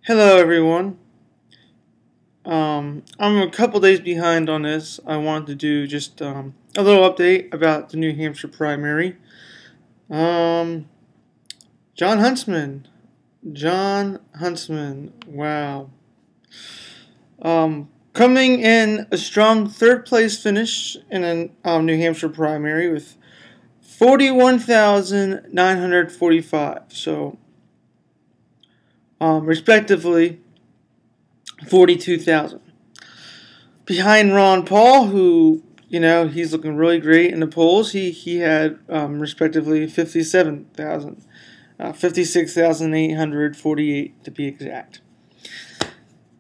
Hello, everyone. I'm a couple days behind on this. I wanted to do just a little update about the New Hampshire primary. Um, John Huntsman. John Huntsman. Wow. Coming in a strong third place finish in a New Hampshire primary with 41,945. So, respectively, 42,000. Behind Ron Paul, who, he's looking really great in the polls. He had respectively 57,000, 56,848 to be exact.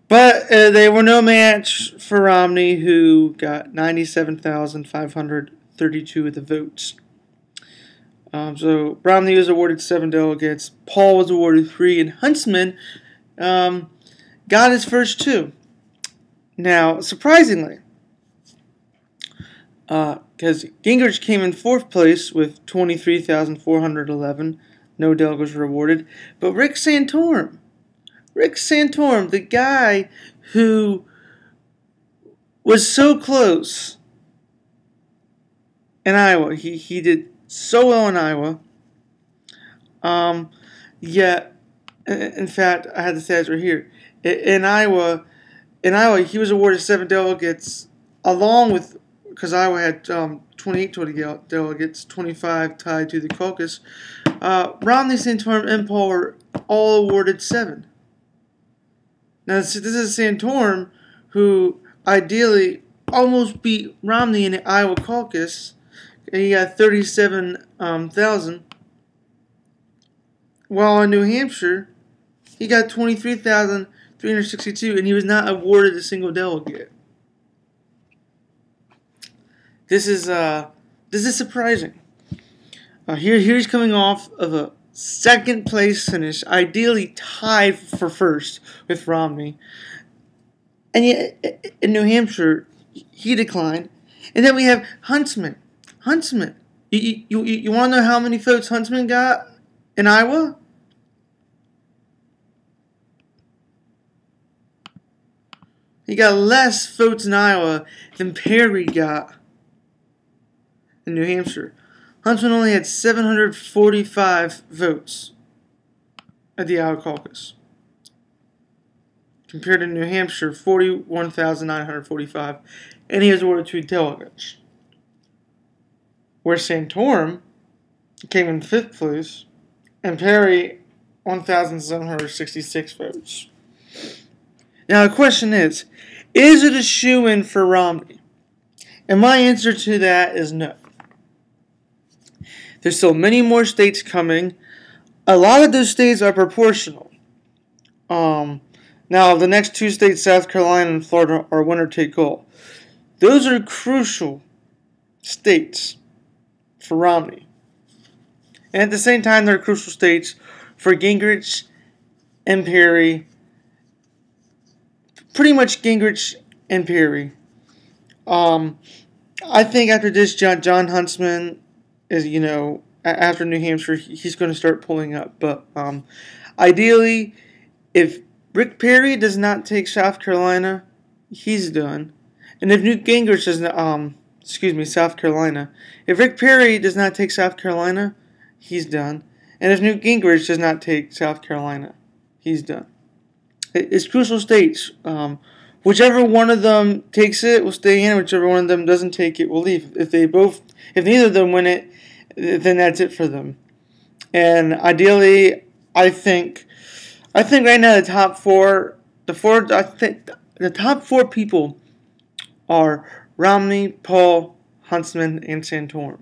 But they were no match for Romney, who got 97,532 of the votes. So Romney was awarded 7 delegates. Paul was awarded 3, and Huntsman got his first 2. Now, surprisingly, because Gingrich came in 4th place with 23,411, no delegates were awarded, but Rick Santorum, the guy who was so close in Iowa, he did so well in Iowa, yet, in fact, I had the stats right here, in Iowa, he was awarded 7 delegates, along with, because Iowa had 28 delegates, 25 tied to the caucus. Romney, Santorum, and Paul were all awarded 7. Now, this is Santorum, who ideally almost beat Romney in the Iowa caucus. He got 37,000. While in New Hampshire, he got 23,362, and he was not awarded a single delegate. This is surprising. He's coming off of a second place finish, ideally tied for first with Romney, and yet in New Hampshire he declined. And then we have Huntsman. You want to know how many votes Huntsman got in Iowa? He got less votes in Iowa than Perry got in New Hampshire. Huntsman only had 745 votes at the Iowa caucus, compared to New Hampshire, 41,945, and he was awarded 2 delegates. Where Santorum came in 5th place, and Perry, 1,766 votes. Now the question is it a shoo-in for Romney? And my answer to that is no. There's still many more states coming. A lot of those states are proportional. Now, the next 2 states, South Carolina and Florida, are winner take all. Those are crucial states for Romney. And at the same time, they're crucial states for Gingrich and Perry. Pretty much Gingrich and Perry. I think after this, John Huntsman is, after New Hampshire, he's going to start pulling up. But ideally, if Rick Perry does not take South Carolina, he's done. And if Newt Gingrich does not, South Carolina. If Rick Perry does not take South Carolina, he's done. And if Newt Gingrich does not take South Carolina, he's done. It's crucial states. Whichever one of them takes it will stay in. Whichever one of them doesn't take it will leave. If neither of them win it, then that's it for them. And ideally, I think right now the top 4, the top 4 people are Romney, Paul, Huntsman, and Santorum.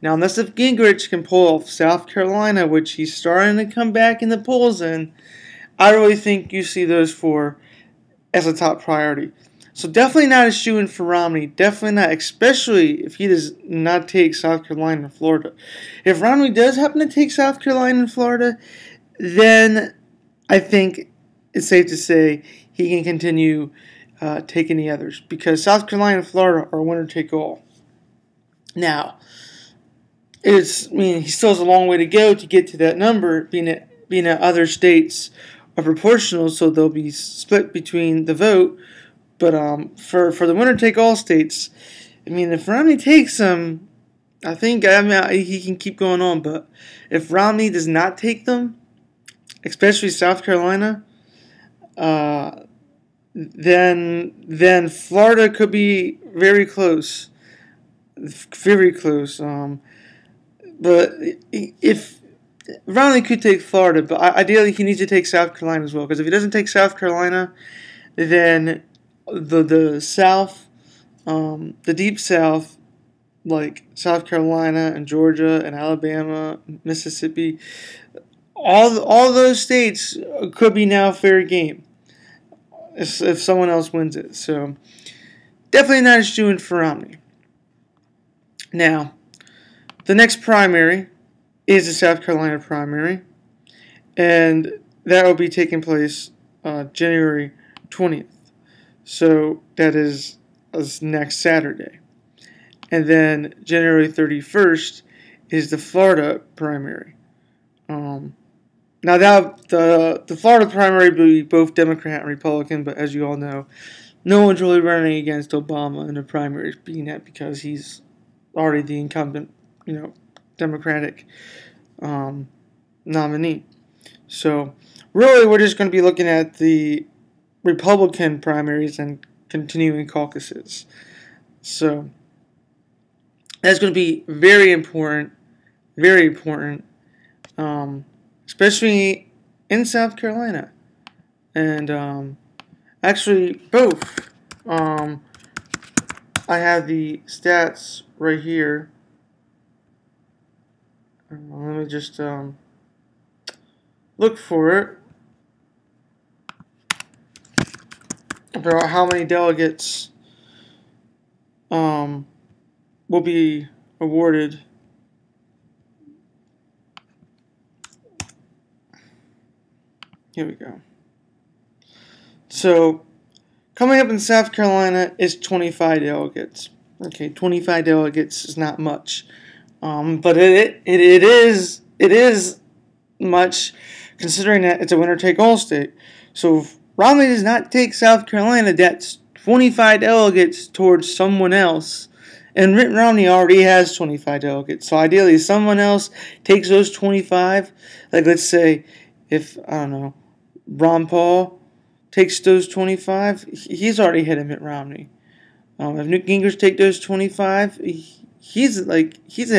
Now, unless if Gingrich can pull off South Carolina, which he's starting to come back in the polls in, I really think you see those 4 as a top priority. So definitely not a shoo-in for Romney. Definitely not, especially if he does not take South Carolina and Florida. If Romney does happen to take South Carolina and Florida, then I think it's safe to say he can continue taking the others, because South Carolina and Florida are winner take all. Now, he still has a long way to go to get to that number, being that other states a proportional, so they'll be split between the vote. But for the winner take all states, I mean, if Romney takes them, I think he can keep going on. But if Romney does not take them, especially South Carolina, then Florida could be very close, very close. But if Romney could take Florida, but ideally he needs to take South Carolina as well. Because if he doesn't take South Carolina, then the South, the Deep South, like South Carolina and Georgia and Alabama, Mississippi, all those states could be now fair game if someone else wins it. So definitely not as doing for Romney. Now, the next primary is the South Carolina primary, and that will be taking place January 20th. So that is next Saturday. And then January 31st is the Florida primary. Now the Florida primary will be both Democrat and Republican, but as you all know, no one's really running against Obama in the primaries, being that because he's already the incumbent, Democratic nominee. So really, we're just going to be looking at the Republican primaries and continuing caucuses. So that's going to be very important, especially in South Carolina. And actually, both. I have the stats right here. Let me just look for it. About how many delegates will be awarded. Here we go. So, coming up in South Carolina is 25 delegates. Okay, 25 delegates is not much, but it is much considering that it's a winner-take-all state. So if Romney does not take South Carolina, that's 25 delegates towards someone else. And Mitt Romney already has 25 delegates. So ideally, someone else takes those 25. Like, let's say, if, I don't know, Ron Paul takes those 25, he's already hit Mitt Romney. If Newt Gingrich take those 25, he's ahead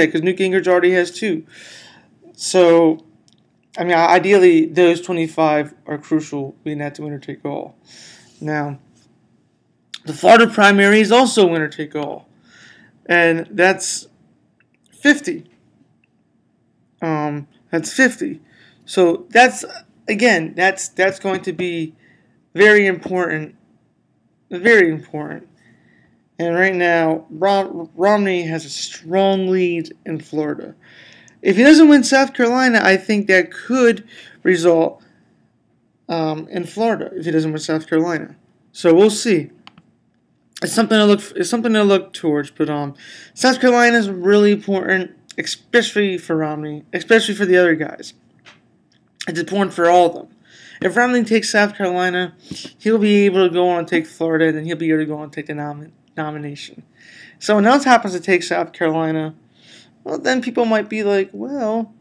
because Newt Gingrich already has 2. So, I mean, ideally, those 25 are crucial, being that the winner take all. Now, the Florida primary is also winner take all, and that's 50. That's 50. So that's going to be very important, very important. And right now, Romney has a strong lead in Florida. If he doesn't win South Carolina, I think that could result in Florida if he doesn't win South Carolina. So we'll see. It's something to look towards. But South Carolina is really important, especially for Romney, especially for the other guys. It's important for all of them. If Romney takes South Carolina, he'll be able to go on and take Florida, and then he'll be able to go on and take the nomination. Someone else happens to take South Carolina, well, then people might be like, well,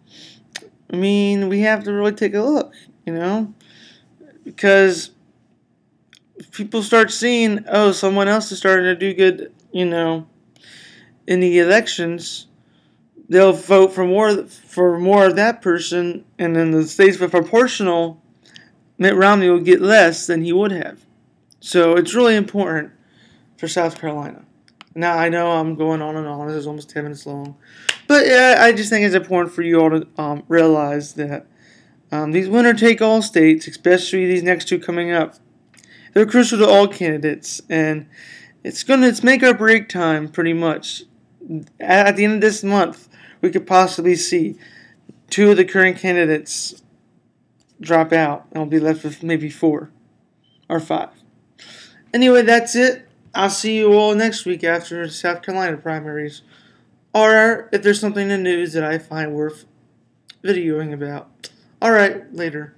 I mean, we have to really take a look, because if people start seeing, oh, someone else is starting to do good, in the elections, they'll vote for more of that person, and then the states with proportional, Mitt Romney will get less than he would have. So it's really important for South Carolina. Now, I know I'm going on and on. This is almost 10 minutes long. But yeah, I just think it's important for you all to realize that these winner-take-all states, especially these next 2 coming up, they're crucial to all candidates. And it's make or break time, pretty much. At the end of this month, we could possibly see 2 of the current candidates drop out, and we'll be left with maybe 4 or 5. Anyway, that's it. I'll see you all next week after South Carolina primaries, or if there's something in the news that I find worth videoing about. Alright, later.